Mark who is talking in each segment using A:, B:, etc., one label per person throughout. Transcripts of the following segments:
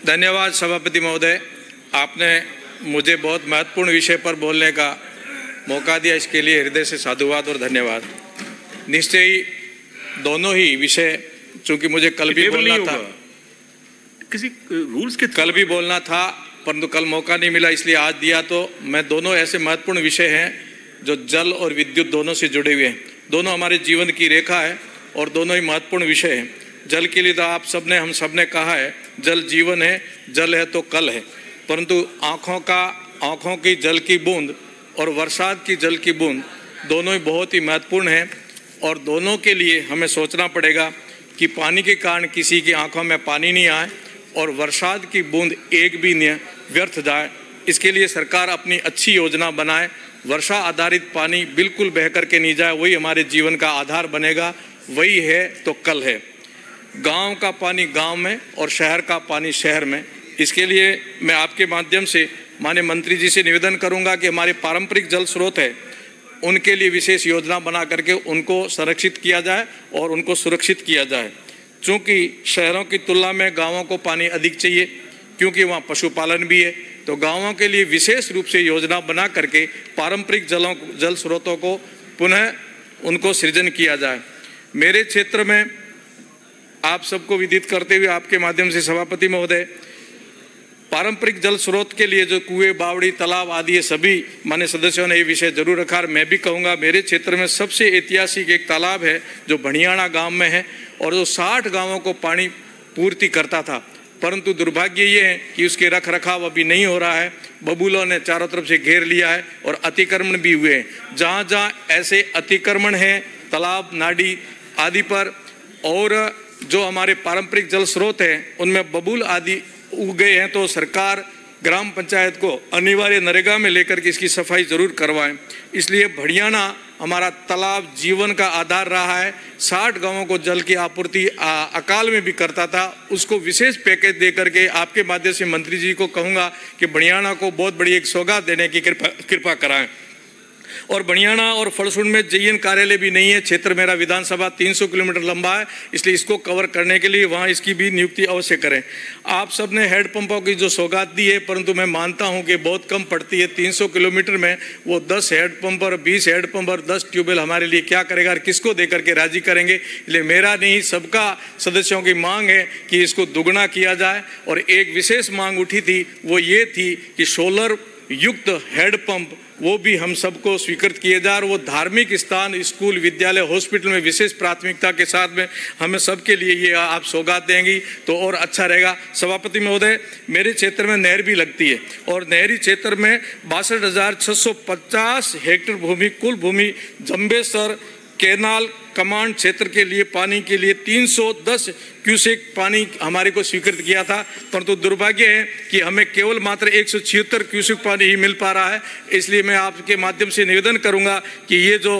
A: धन्यवाद सभापति महोदय, आपने मुझे बहुत महत्वपूर्ण विषय पर बोलने का मौका दिया, इसके लिए हृदय से साधुवाद और धन्यवाद। निश्चय ही दोनों ही विषय, चूंकि मुझे कल भी बोलना था,
B: किसी रूल्स के
A: कल भी बोलना था परंतु कल मौका नहीं मिला, इसलिए आज दिया। तो मैं दोनों ऐसे महत्वपूर्ण विषय हैं जो जल और विद्युत दोनों से जुड़े हुए हैं, दोनों हमारे जीवन की रेखा है और दोनों ही महत्वपूर्ण विषय हैं। जल के लिए तो आप सबने, हम सबने कहा है, जल जीवन है, जल है तो कल है, परंतु आँखों की जल की बूंद और बरसात की जल की बूंद दोनों ही बहुत ही महत्वपूर्ण हैं और दोनों के लिए हमें सोचना पड़ेगा कि पानी के कारण किसी की आंखों में पानी नहीं आए और बरसात की बूंद एक भी न व्यर्थ जाए। इसके लिए सरकार अपनी अच्छी योजना बनाए, वर्षा आधारित पानी बिल्कुल बह करके नहीं जाए, वही हमारे जीवन का आधार बनेगा, वही है तो कल है। गांव का पानी गांव में और शहर का पानी शहर में। इसके लिए मैं आपके माध्यम से माननीय मंत्री जी से निवेदन करूंगा कि हमारे पारंपरिक जल स्रोत है, उनके लिए विशेष योजना बना करके उनको संरक्षित किया जाए और उनको सुरक्षित किया जाए। चूँकि शहरों की तुलना में गाँवों को पानी अधिक चाहिए, क्योंकि वहाँ पशुपालन भी है, तो गाँवों के लिए विशेष रूप से योजना बना करके पारंपरिक जल स्रोतों को पुनः उनको सृजन किया जाए। मेरे क्षेत्र में आप सबको विदित करते हुए आपके माध्यम से सभापति महोदय, पारंपरिक जल स्रोत के लिए जो कुएं, बावड़ी, तालाब आदि ये सभी मान्य सदस्यों ने ये विषय जरूर रखा। और मैं भी कहूँगा, मेरे क्षेत्र में सबसे ऐतिहासिक एक तालाब है जो भणियाणा गांव में है और जो 60 गांवों को पानी पूर्ति करता था, परंतु दुर्भाग्य ये है कि उसके रख रखाव अभी नहीं हो रहा है। बबूलों ने चारों तरफ से घेर लिया है और अतिक्रमण भी हुए हैं। जहाँ जहाँ ऐसे अतिक्रमण हैं तालाब, नाडी आदि पर, और जो हमारे पारंपरिक जल स्रोत हैं उनमें बबूल आदि उग गए हैं, तो सरकार ग्राम पंचायत को अनिवार्य नरेगा में लेकर के इसकी सफाई जरूर करवाएं। इसलिए भड़ियाना हमारा तालाब जीवन का आधार रहा है। 60 गांवों को जल की आपूर्ति अकाल में भी करता था, उसको विशेष पैकेज दे करके आपके माध्यम से मंत्री जी को कहूँगा कि भड़ियाना को बहुत बड़ी एक सौगात देने की कृपा कराएं। और भड़ियाना और फड़सुंड में जेईएन कार्यालय भी नहीं है। क्षेत्र मेरा विधानसभा 300 किलोमीटर लंबा है, इसलिए इसको कवर करने के लिए वहाँ इसकी भी नियुक्ति अवश्य करें। आप सबने हेडपंपों की जो सौगात दी है, परंतु मैं मानता हूँ कि बहुत कम पड़ती है। 300 किलोमीटर में वो 10 हेडपंप और 20 हेडपंप और 10 ट्यूबवेल हमारे लिए क्या करेगा और किसको दे करके राजी करेंगे। इसलिए मेरा नहीं, सबका सदस्यों की मांग है कि इसको दुगना किया जाए। और एक विशेष मांग उठी थी, वो ये थी कि सोलर युक्त हैंडपंप वो भी हम सबको स्वीकृत किए जाए और वो धार्मिक स्थान, स्कूल, विद्यालय, हॉस्पिटल में विशेष प्राथमिकता के साथ में हमें सबके लिए ये आप सौगात देंगी तो और अच्छा रहेगा। सभापति महोदय, मेरे क्षेत्र में नहर भी लगती है और नहरी क्षेत्र में 62,650 हेक्टेयर भूमि, कुल भूमि जंबेसर कैनाल कमांड क्षेत्र के लिए पानी के लिए 310 क्यूसेक पानी हमारे को स्वीकृत किया था, परंतु दुर्भाग्य है कि हमें केवल मात्र 176 क्यूसेक पानी ही मिल पा रहा है। इसलिए मैं आपके माध्यम से निवेदन करूंगा कि ये जो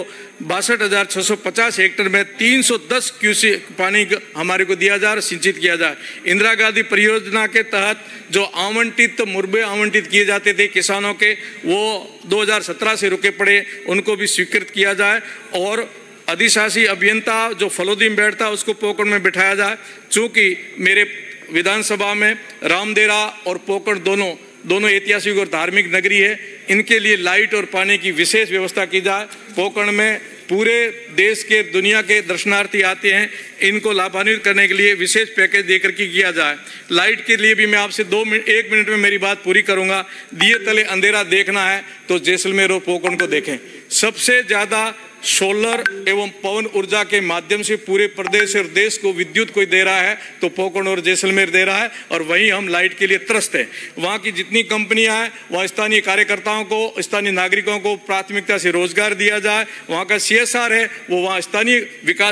A: 62,650 हेक्टेयर में 310 क्यूसेक पानी हमारे को दिया जाए और सिंचित किया जाए। इंदिरा गांधी परियोजना के तहत जो मुरबे आवंटित किए जाते थे किसानों के, वो 2017 से रुके पड़े, उनको भी स्वीकृत किया जाए और अधिशासी अभियंता जो फलोदी में बैठता है उसको पोकरण में बिठाया जाए। चूँकि मेरे विधानसभा में रामदेरा और पोकरण दोनों ऐतिहासिक और धार्मिक नगरी है, इनके लिए लाइट और पानी की विशेष व्यवस्था की जाए। पोकरण में पूरे देश के, दुनिया के दर्शनार्थी आते हैं, इनको लाभान्वित करने के लिए विशेष पैकेज देकर के किया जाए। लाइट के लिए भी मैं आपसे 1 मिनट में मेरी बात पूरी करूंगा। दिए तले अंधेरा देखना है तो जैसलमेर और पोकरण को देखें। सबसे ज़्यादा सोलर एवं पवन ऊर्जा के माध्यम से पूरे प्रदेश और देश को विद्युत कोई दे रहा है तो पोकरण और जैसलमेर दे रहा है, और वहीं हम लाइट के लिए त्रस्त हैं। वहाँ की जितनी कंपनियां हैं वहाँ स्थानीय कार्यकर्ताओं को, स्थानीय नागरिकों को प्राथमिकता से रोजगार दिया जाए। वहाँ का CSR है वो वहाँ स्थानीय विकास